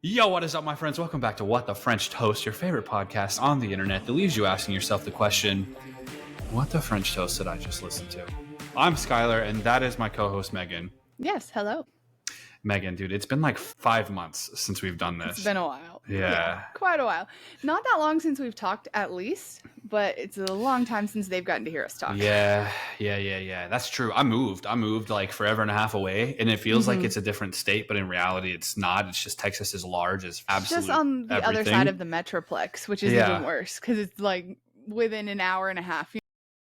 Yo, what is up, my friends? Welcome back to What the French Toast, your favorite podcast on the internet that leaves you asking yourself the question, what the French toast did I just listen to? I'm Skyler, and that is my co-host, Megan. Yes, hello. Megan, dude, it's been like 5 months since we've done this. It's been a while. Yeah. Quite a while. Not that long since we've talked, at least, but it's a long time since they've gotten to hear us talk. Yeah. That's true. I moved like forever and a half away, and it feels like it's a different state, but in reality, it's not. It's just Texas is large as absolute Just on the everything. other side of the Metroplex, which is even worse, because it's like within an hour and a half.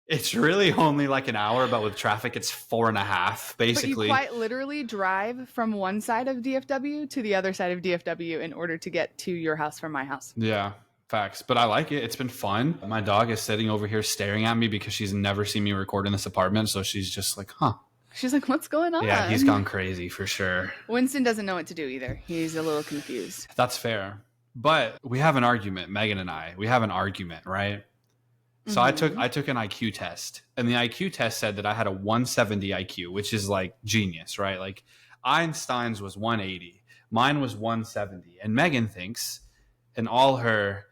It's really only like an hour, but with traffic, it's 4.5, basically. But you quite literally drive from one side of DFW to the other side of DFW in order to get to your house from my house. Yeah, facts. But I like it. It's been fun. My dog is sitting over here staring at me because she's never seen me record in this apartment. So she's just like, huh. She's like, what's going on? Yeah, he's gone crazy for sure. Winston doesn't know what to do either. He's a little confused. That's fair. But we have an argument, Megan and I. We have an argument, right? So I took an IQ test, and the IQ test said that I had a 170 IQ, which is like genius, right? Like Einstein's was 180, mine was 170, and Megan thinks, in all her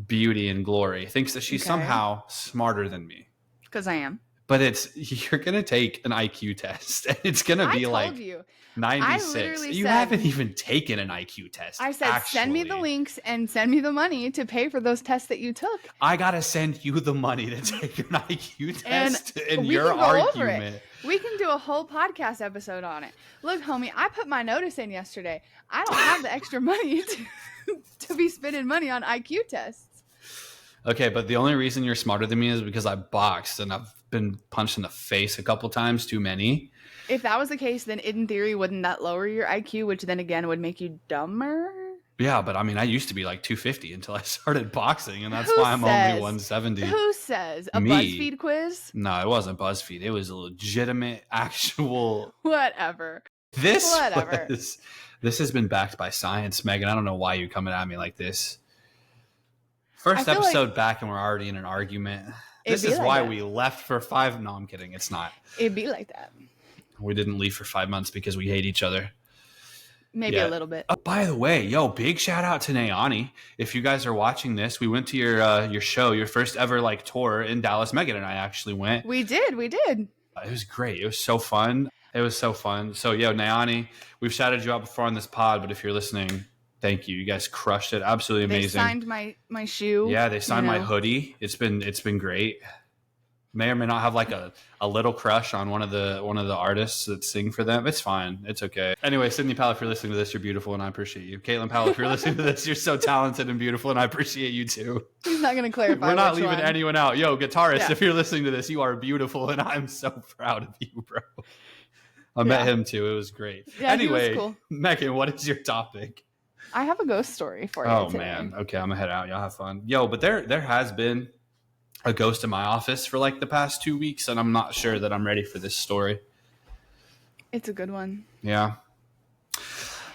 beauty and glory, thinks that she's somehow smarter than me. Because I am. But you're gonna take an IQ test, and it's gonna be like 96. You haven't even taken an IQ test. I said, send me the links and send me the money to pay for those tests that you took. I gotta send you the money to take an IQ test and we your can go argument. Over it. We can do a whole podcast episode on it. Look, homie, I put my notice in yesterday. I don't have the extra money to be spending money on IQ tests. Okay, but the only reason you're smarter than me is because I boxed and I've been punched in the face a couple times, too many. If that was the case, then in theory, wouldn't that lower your IQ, which then again would make you dumber? Yeah, but I mean, I used to be like 250 until I started boxing, and that's why I'm only 170. Who says? A Me. BuzzFeed quiz? No, it wasn't BuzzFeed. It was a legitimate, actual... Whatever. This has been backed by science, Megan. I don't know why you're coming at me like this. First episode back, and we're already in an argument. This is why we left for 5... No, I'm kidding. It's not. It'd be like that. We didn't leave for 5 months because we hate each other. Maybe a little bit. Oh, by the way, big shout out to Nayani. If you guys are watching this, we went to your show, your first ever like tour in Dallas. Megan and I actually went. We did. It was great. It was so fun. So, Nayani, we've shouted you out before on this pod, but if you're listening, thank you. You guys crushed it. Absolutely amazing. They signed my shoe. Yeah, they signed my hoodie. It's been great. May or may not have like a little crush on one of the artists that sing for them. It's fine. It's okay. Anyway, Sydney Powell, if you're listening to this, you're beautiful and I appreciate you. Caitlin Powell, if you're listening to this, you're so talented and beautiful and I appreciate you too. He's not going to clarify. We're not leaving anyone out. Guitarist, if you're listening to this, you are beautiful and I'm so proud of you, bro. I met him too. It was great. Yeah, anyway, he was cool. Megan, what is your topic? I have a ghost story for you. Oh man. Okay, I'm gonna head out. Y'all have fun. But there has been a ghost in my office for like the past 2 weeks, and I'm not sure that I'm ready for this story. It's a good one. Yeah.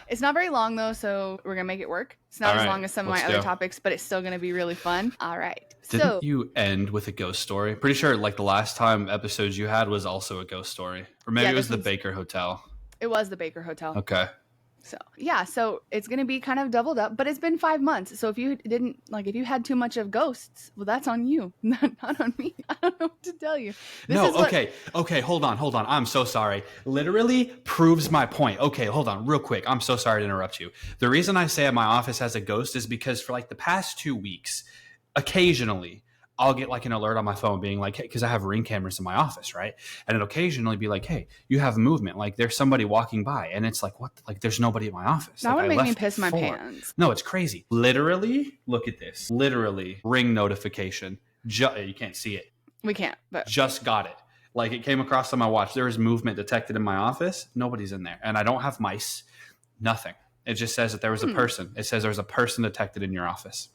It's not very long though, so we're gonna make it work. It's not as long as some of my other topics, but it's still gonna be really fun. All right. Didn't you end with a ghost story? Pretty sure like the last time episodes you had was also a ghost story. Or maybe it was the Baker Hotel. It was the Baker Hotel. Okay. So it's going to be kind of doubled up, but it's been 5 months. So if you had too much of ghosts, well, that's on you, not on me. I don't know what to tell you. Okay, hold on. I'm so sorry. Literally proves my point. Okay, hold on real quick. I'm so sorry to interrupt you. The reason I say my office has a ghost is because for like the past 2 weeks, occasionally I'll get like an alert on my phone being like, hey, because I have Ring cameras in my office, right? And it'll occasionally be like, hey, you have movement. Like there's somebody walking by. And it's like, what? Like there's nobody in my office. That would make me piss my before. pants. No, it's crazy. Literally, look at this. Literally, Ring notification. You can't see it. We can't. But just got it. Like it came across on my watch. There was movement detected in my office. Nobody's in there. And I don't have mice. Nothing. It just says that there was a person. It says there was a person detected in your office.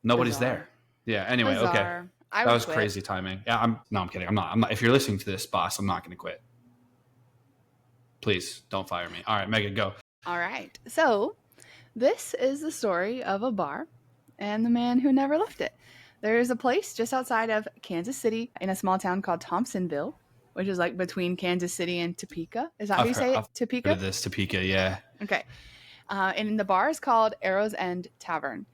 Nobody's there. Yeah. Anyway, bizarre. Okay. That was crazy timing. Yeah. I'm kidding. I'm not. If you're listening to this, boss, I'm not going to quit. Please don't fire me. All right, Megan, go. All right. So this is the story of a bar and the man who never left it. There is a place just outside of Kansas City in a small town called Thompsonville, which is like between Kansas City and Topeka. Is that how you say it? Topeka? This Topeka, yeah. Okay. And the bar is called Arrow's End Tavern.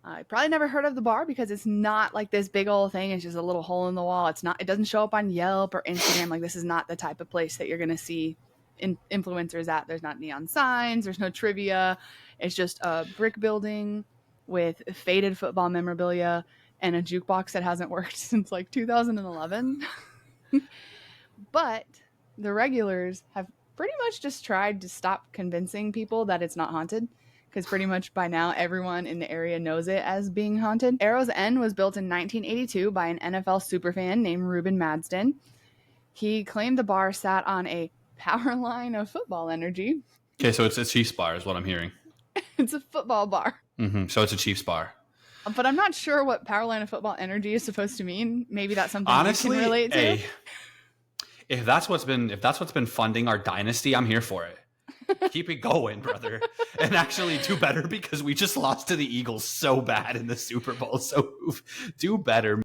I probably never heard of the bar because it's not like this big old thing. It's just a little hole in the wall. It doesn't show up on Yelp or Instagram. Like, this is not the type of place that you're going to see influencers at. There's not neon signs. There's no trivia. It's just a brick building with faded football memorabilia and a jukebox that hasn't worked since like 2011. But the regulars have pretty much just tried to stop convincing people that it's not haunted, because pretty much by now everyone in the area knows it as being haunted. Arrow's End was built in 1982 by an NFL superfan named Ruben Madsden. He claimed the bar sat on a power line of football energy. Okay, so it's a Chiefs bar is what I'm hearing. It's a football bar. So it's a Chiefs bar. But I'm not sure what power line of football energy is supposed to mean. Maybe that's something honestly, you can relate to. Hey, if that's what's been funding our dynasty, I'm here for it. Keep it going, brother. And actually do better, because we just lost to the Eagles so bad in the Super Bowl. So do better.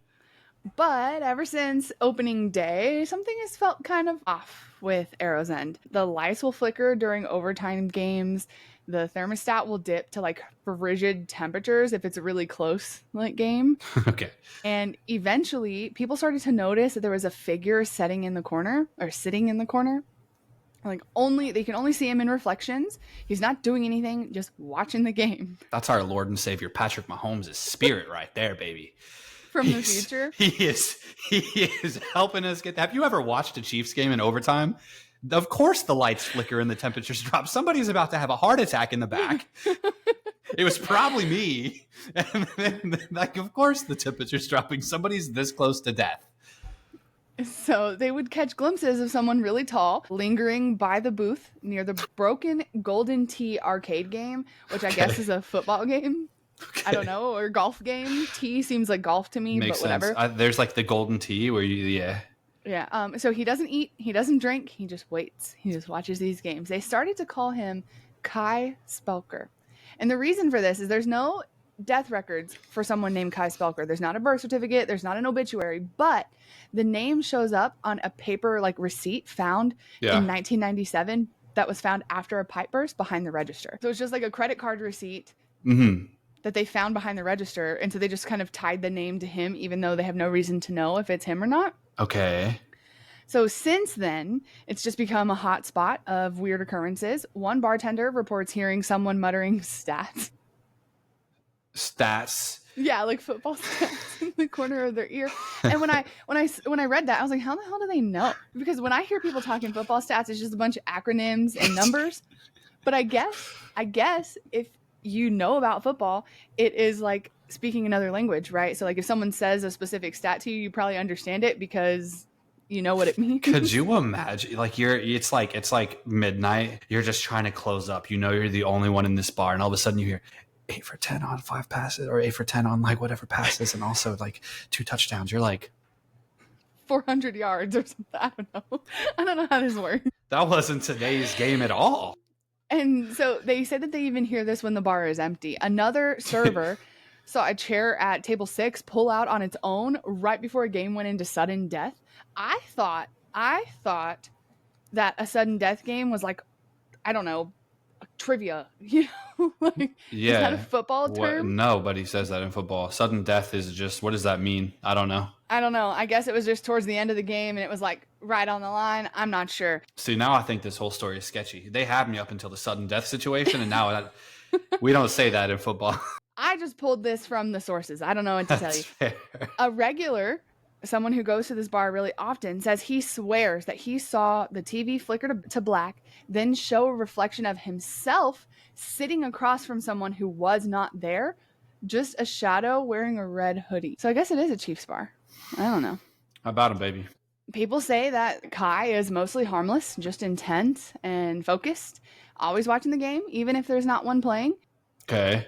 But ever since opening day, something has felt kind of off with Arrow's End. The lights will flicker during overtime games. The thermostat will dip to like frigid temperatures if it's a really close like game. Okay. And eventually people started to notice that there was a figure sitting in the corner. Like, they can only see him in reflections. He's not doing anything, just watching the game. That's our Lord and Savior Patrick Mahomes' spirit right there, baby. From the future. He is helping us get. Have you ever watched a Chiefs game in overtime? Of course the lights flicker and the temperatures drop. Somebody's about to have a heart attack in the back. It was probably me. And then, like, of course the temperature's dropping. Somebody's this close to death. So they would catch glimpses of someone really tall lingering by the booth near the broken Golden Tee arcade game, which I guess is a football game. Okay. I don't know, or golf game. Tee seems like golf to me, Makes but whatever. Sense. There's like the Golden Tee where Yeah. So he doesn't eat, he doesn't drink, he just waits. He just watches these games. They started to call him Kye Spelker. And the reason for this is there's no death records for someone named Kye Spelker. There's not a birth certificate, there's not an obituary, but the name shows up on a paper like receipt found in 1997 that was found after a pipe burst behind the register. So it's just like a credit card receipt that they found behind the register, and so they just kind of tied the name to him, even though they have no reason to know if it's him or not. Okay. So since then, it's just become a hot spot of weird occurrences. One bartender reports hearing someone muttering stats. Yeah, like football stats in the corner of their ear. And when I read that, I was like, how the hell do they know? Because when I hear people talking football stats, it's just a bunch of acronyms and numbers. But I guess if you know about football, it is like speaking another language, right? So like if someone says a specific stat to you, you probably understand it because you know what it means. Could you imagine? Like it's like midnight. You're just trying to close up. You know you're the only one in this bar, and all of a sudden you hear 8 for 10 on 5 passes, or 8 for 10 on like whatever passes, and also like 2 touchdowns. You're like 400 yards or something. I don't know how this works. That wasn't today's game at all. And so they said that they even hear this when the bar is empty. Another server saw a chair at table 6 pull out on its own right before a game went into sudden death. I thought that a sudden death game was like, I don't know, trivia, you know? Like, yeah. Is that a football term? No, but he says that in football. Sudden death is just, what does that mean? I don't know. I guess it was just towards the end of the game and it was like right on the line. I'm not sure. See, now I think this whole story is sketchy. They had me up until the sudden death situation, and now we don't say that in football. I just pulled this from the sources. I don't know what to tell you. Fair. A regular, someone who goes to this bar really often, says he swears that he saw the TV flicker to black, then show a reflection of himself sitting across from someone who was not there, just a shadow wearing a red hoodie. So I guess it is a Chiefs bar. I don't know. How about him, baby? People say that Kye is mostly harmless, just intense and focused, always watching the game, even if there's not one playing. Okay.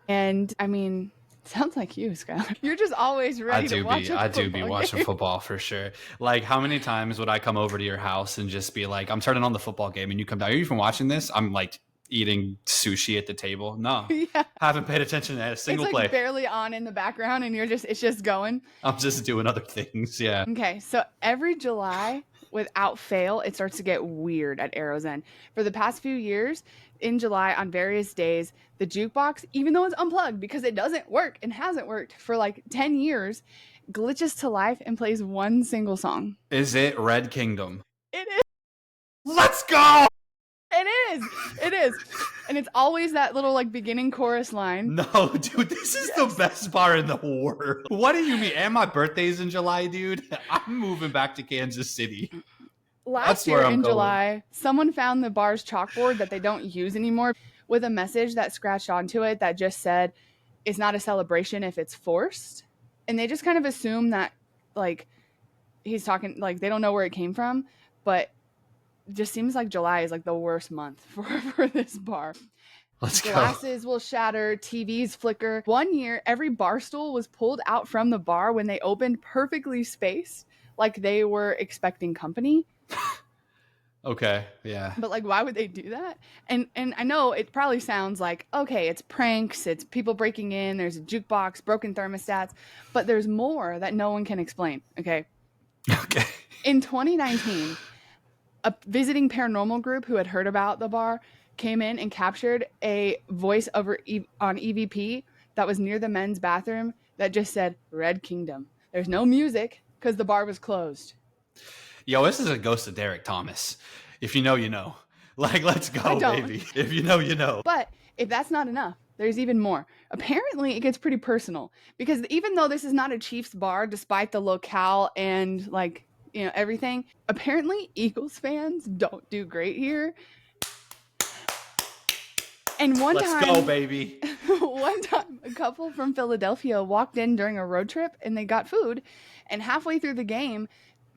And I mean, sounds like you, Skyler. You're just always ready to watch I do be watching football for sure. Like, how many times would I come over to your house and just be like, I'm turning on the football game, and you come down, are you even watching this? I'm like eating sushi at the table. No. Yeah. Haven't paid attention to a single play. It's like barely on in the background, and it's just going. I'm just doing other things. Yeah. Okay. So every July, without fail, it starts to get weird at Arrow's End. For the past few years, in July on various days, the jukebox, even though it's unplugged because it doesn't work and hasn't worked for like 10 years, glitches to life and plays one single song. Is it Red Kingdom? It is. Let's go! It is. And it's always that little like beginning chorus line. No, dude, this is the best bar in the world. What do you mean? And my birthday's in July, dude. I'm moving back to Kansas City. Last year in July, someone found the bar's chalkboard that they don't use anymore with a message that scratched onto it that just said, it's not a celebration if it's forced. And they just kind of assume that, like, he's talking, like, they don't know where it came from, but it just seems like July is, like, the worst month for this bar. Let's go. Glasses will shatter, TVs flicker. One year, every bar stool was pulled out from the bar when they opened perfectly spaced, like they were expecting company. Okay, yeah. But like, why would they do that? And I know it probably sounds like, okay, it's pranks, it's people breaking in, there's a jukebox, broken thermostats, but there's more that no one can explain, okay? Okay. In 2019, a visiting paranormal group who had heard about the bar came in and captured a voice over on EVP that was near the men's bathroom that just said, Red Kingdom. There's no music because the bar was closed. Yo, this is a ghost of Derek Thomas. If you know, you know. Like, let's go, baby. If you know, you know. But if that's not enough, there's even more. Apparently, it gets pretty personal because even though this is not a Chiefs bar, despite the locale and like, you know, everything, apparently Eagles fans don't do great here. And one time, let's go, baby. One time, a couple from Philadelphia walked in during a road trip and they got food. And halfway through the game,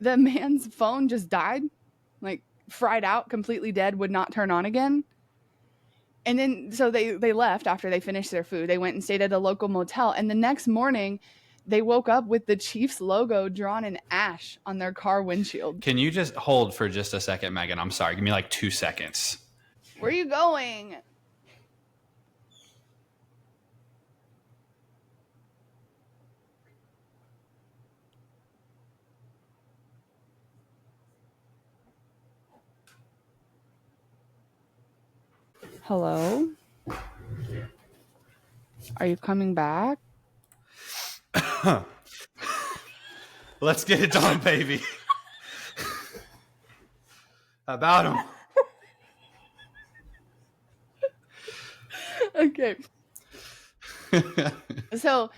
the man's phone just died, like fried out, completely dead, would not turn on again. And then, so they left after they finished their food. They went and stayed at a local motel. And the next morning, they woke up with the Chiefs logo drawn in ash on their car windshield. Can you just hold for just a second, Megan? I'm sorry. Give me like 2 seconds. Where are you going? Hello? Are you coming back? Let's get it done, baby. About him. Okay. So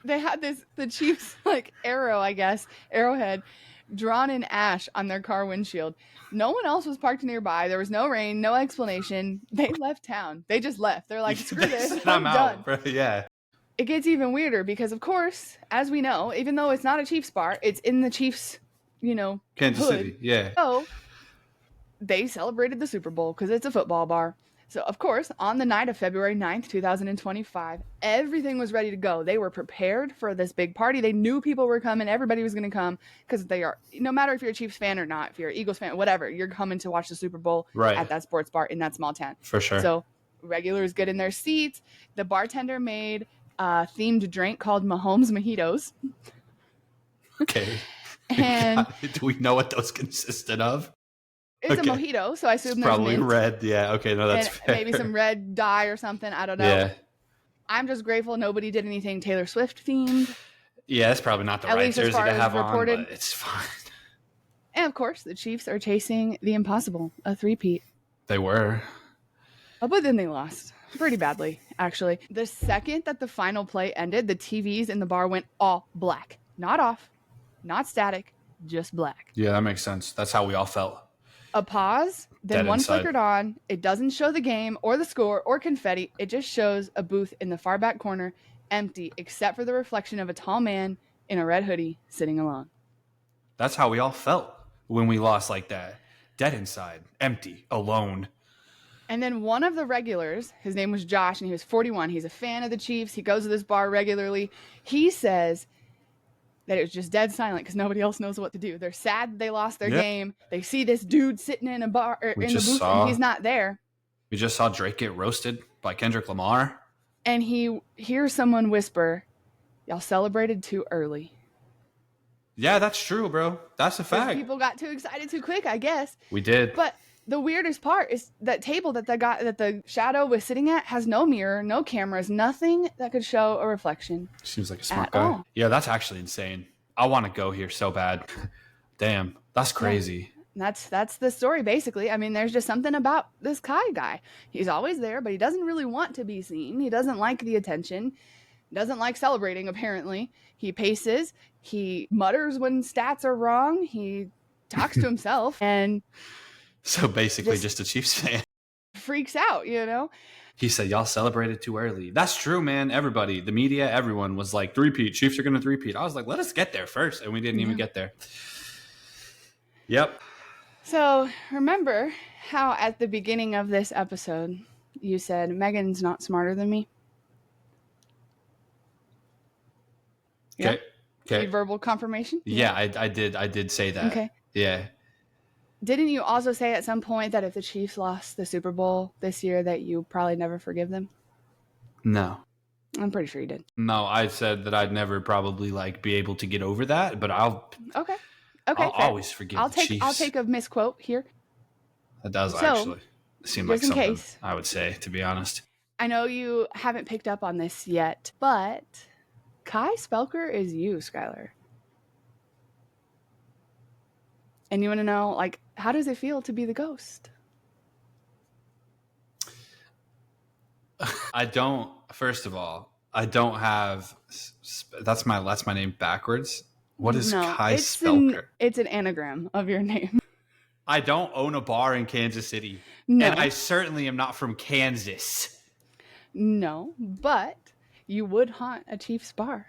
they had the Chiefs like arrowhead drawn in ash on their car windshield. No one else was parked nearby. There was no rain, no explanation. They left town. They just left. They're like, screw this, I'm done. Bro. Yeah. It gets even weirder because, of course, as we know, even though it's not a Chiefs bar, it's in the Chiefs, Kansas hood. City, yeah. So they celebrated the Super Bowl because it's a football bar. So, of course, on the night of February 9th, 2025, everything was ready to go. They were prepared for this big party. They knew people were coming. Everybody was going to come because they are, no matter if you're a Chiefs fan or not, if you're an Eagles fan, whatever, you're coming to watch the Super Bowl at that sports bar in that small town. For sure. So regulars get in their seats. The bartender made a themed drink called Mahomes Mojitos. Okay. And do we know what those consisted of? It's a mojito, so I assume there's probably mint. Red. Yeah. Okay. No, that's fair. Maybe some red dye or something. I don't know. Yeah. I'm just grateful nobody did anything Taylor Swift themed. Yeah, it's probably not the right jersey to have reported. On, but it's fine. And of course, the Chiefs are chasing the impossible, a three-peat. They were. Oh, but then they lost pretty badly, actually. The second that the final play ended, the TVs in the bar went all black. Not off, not static, just black. Yeah, that makes sense. That's how we all felt. A pause, then Dead one inside. flickered on. It doesn't show the game or the score or confetti. It just shows a booth in the far back corner, empty, except for the reflection of a tall man in a red hoodie sitting alone. That's how we all felt when we lost like that. Dead inside, empty, alone. And then one of the regulars, his name was Josh, and he was 41. He's a fan of the Chiefs. He goes to this bar regularly. He says that it was just dead silent because nobody else knows what to do. They're sad they lost their game. They see this dude sitting in a bar in the booth, and he's not there. We just saw Drake get roasted by Kendrick Lamar. And he hears someone whisper, "Y'all celebrated too early." Yeah, that's true, bro. That's a fact. People got too excited too quick, I guess. We did. But the weirdest part is that table that the shadow was sitting at has no mirror, no cameras, nothing that could show a reflection. Seems like a smart guy. All. Yeah, that's actually insane. I want to go here so bad. Damn, that's crazy. Yeah. That's the story, basically. I mean, there's just something about this Kye guy. He's always there, but he doesn't really want to be seen. He doesn't like the attention. Doesn't like celebrating, apparently. He paces. He mutters when stats are wrong. He talks to himself. And so basically just a Chiefs fan. Freaks out, you know? He said, y'all celebrated too early. That's true, man. Everybody, the media, everyone was like, three-peat. Chiefs are going to three-peat. I was like, let us get there first. And we didn't even get there. Yep. So remember how at the beginning of this episode, you said, Megan's not smarter than me? Okay. Okay. Need verbal confirmation? Yeah, I did say that. Okay. Yeah. Didn't you also say at some point that if the Chiefs lost the Super Bowl this year that you probably never forgive them? No. I'm pretty sure you did. No, I said that I'd never probably be able to get over that, but I'll always forgive the Chiefs. I'll take a misquote here. That does actually seem like something I would say, to be honest. I know you haven't picked up on this yet, but Kye Spelker is you, Skyler. And you want to know, how does it feel to be the ghost? First of all, I don't have, that's my name backwards. What is Kye Spelker? It's an anagram of your name. I don't own a bar in Kansas City. No. And I certainly am not from Kansas. No, but you would haunt a Chiefs bar.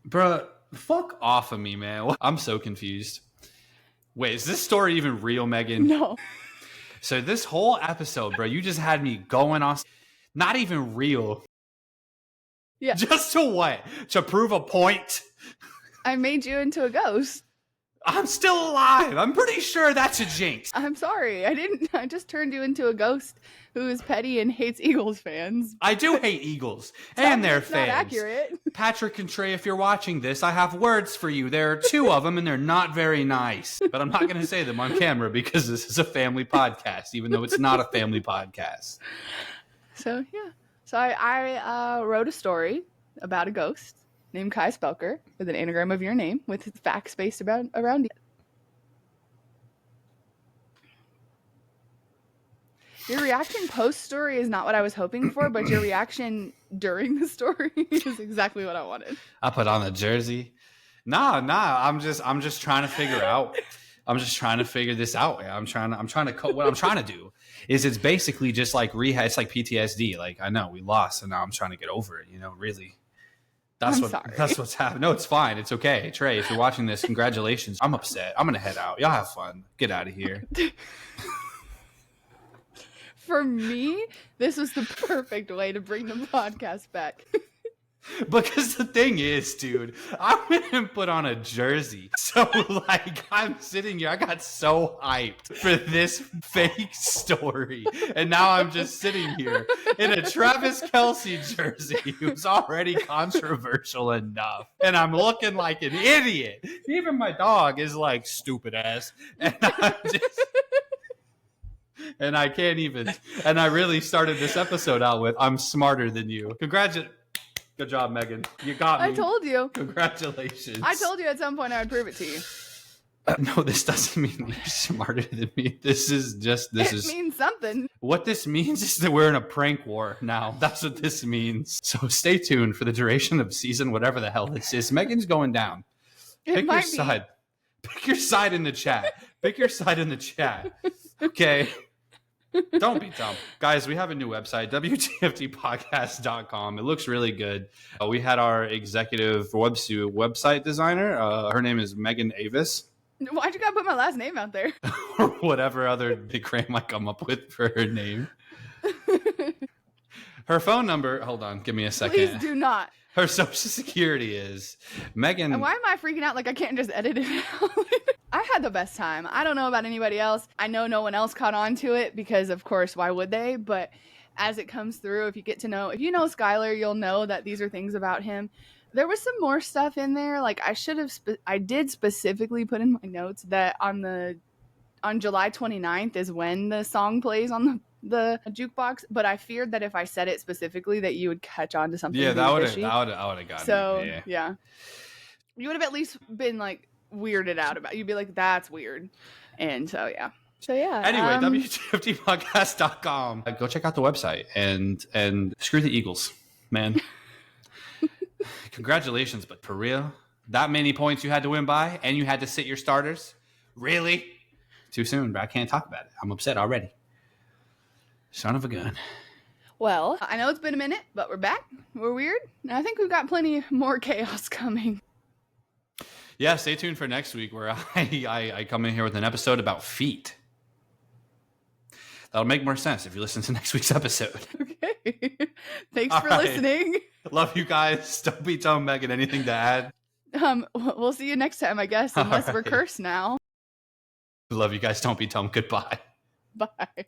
Bruh, fuck off of me, man. I'm so confused. Wait, is this story even real, Megan? No. So this whole episode, bro, you just had me going on. Not even real. Yeah. Just to what? To prove a point? I made you into a ghost. I'm still alive. I'm pretty sure that's a jinx. I'm sorry. I just turned you into a ghost who is petty and hates Eagles fans. I do hate Eagles and their fans. Not accurate. Patrick and Trey, if you're watching this, I have words for you. There are two of them and they're not very nice. But I'm not going to say them on camera because this is a family podcast, even though it's not a family podcast. So, yeah. So I wrote a story about a ghost named Kye Spelker with an anagram of your name with facts based around it. Your reaction post-story is not what I was hoping for, but your reaction during the story is exactly what I wanted. I put on a jersey. Nah. I'm just trying to figure out. I'm just trying to figure this out. What I'm trying to do is it's basically just like rehab. It's like PTSD. Like, I know we lost and now I'm trying to get over it, really. That's what's happening. No, it's fine. It's okay. Trey, if you're watching this, congratulations. I'm upset. I'm going to head out. Y'all have fun. Get out of here. For me, this was the perfect way to bring the podcast back. Because the thing is, dude, I went and put on a jersey. So, I'm sitting here. I got so hyped for this fake story. And now I'm just sitting here in a Travis Kelce jersey who's already controversial enough. And I'm looking like an idiot. Even my dog is like, stupid ass. And I'm just... And I can't even... And I really started this episode out with, I'm smarter than you. Congratulations. Good job, Megan. You got me. I told you. Congratulations. I told you at some point I would prove it to you. No, this doesn't mean you're smarter than me. It means something. What this means is that we're in a prank war now. That's what this means. So stay tuned for the duration of season, whatever the hell this is. Megan's going down. Pick your side. Pick your side in the chat. Pick your side in the chat. Okay. Don't be dumb. Guys, we have a new website, wtftpodcast.com. It looks really good. We had our executive website designer. Her name is Megan Avis. Why'd you gotta put my last name out there? Or whatever other nickname I come up with for her name. Her phone number, hold on, give me a second. Please do not. Her social security is Megan. And why am I freaking out like I can't just edit it out? I had the best time. I don't know about anybody else. I know no one else caught on to it because, of course, why would they? But as it comes through, if you know Skyler, you'll know that these are things about him. There was some more stuff in there. Like I did specifically put in my notes that on the on July 29th is when the song plays on the jukebox, but I feared that if I said it specifically that you would catch on to something. Yeah, that would have gotten so me. yeah. You would have at least been like weirded out about it. You'd be like, that's weird. And so yeah. Anyway, WTFTpodcast.com. Go check out the website and screw the Eagles, man. Congratulations, but for real, that many points you had to win by, and you had to sit your starters? Really? Too soon, but I can't talk about it. I'm upset already. Son of a gun. Well, I know it's been a minute, but we're back. We're weird. And I think we've got plenty more chaos coming. Yeah, stay tuned for next week where I come in here with an episode about feet. That'll make more sense if you listen to next week's episode. Okay. Thanks for listening. Love you guys. Don't be dumb, Megan. Anything to add? We'll see you next time, I guess, unless we're cursed now. Love you guys. Don't be dumb. Goodbye. Bye.